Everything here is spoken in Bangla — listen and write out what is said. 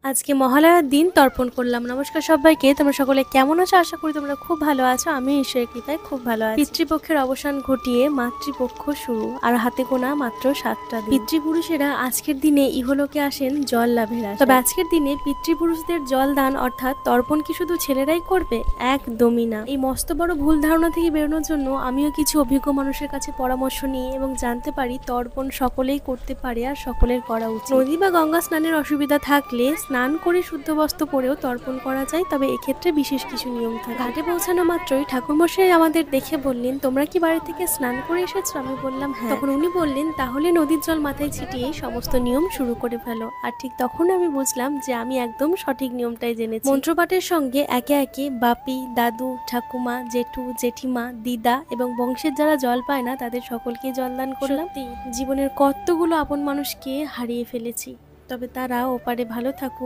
আজকে মহালয়ার দিন তর্পণ করলাম। নমস্কার সবাইকে, তোমরা সকলে কেমন আছো? আশা করি তোমরা খুব ভালো আছো। আমি ঈশ্বরের কৃপায় খুব ভালো আছি। পিতৃপক্ষের অবসান ঘটিয়ে মাতৃপক্ষ শুরু, আর হাতে গোনা মাত্র 7টা দিন। পিতৃপুরুষেরা আজকের দিনে ইহলোকে আসেন জল লাভের আশায়। তবে আজকের দিনে পিতৃপুরুষদের জল দান অর্থাৎ তর্পণ কি শুধু ছেলেরাই করবে? একদমই না। এই মস্ত বড় ভুল ধারণা থেকে বেরোনোর জন্য আমিও কিছু অভিজ্ঞ মানুষের কাছে পরামর্শ নিয়ে এবং জানতে পারি তর্পণ সকলেই করতে পারে আর সকলের করা উচিত। নদী বা গঙ্গা স্নানের অসুবিধা থাকলে স্নান করে শুদ্ধ বস্ত্র পরেও তর্পণ করা যায়, তবে এক্ষেত্রে বিশেষ কিছু নিয়ম থাকে। ঘাটে পৌঁছানো মাত্রই ঠাকুরমশাই আমাদের দেখে বললেন, তোমরা কি বাড়ি থেকে স্নান করে এসেছো? আমি বললাম হ্যাঁ। তখন উনি বললেন, তাহলে নদীর জল মাথায় ছিটিয়ে সমস্ত নিয়ম শুরু করে ফেলো। আর ঠিক তখন আমি বুঝলাম যে আমি একদম সঠিক নিয়মটাই জেনেছি। মন্ত্রপাঠের সঙ্গে একে একে বাপি, দাদু, ঠাকুমা, জেঠু, জেঠিমা, দিদা এবং বংশের যারা জল পায় না তাদের সকলকে জলদান করলাম। জীবনের কতগুলো আপন মানুষকে হারিয়ে ফেলেছি, তবে তারা ওপারে ভালো থাকুক,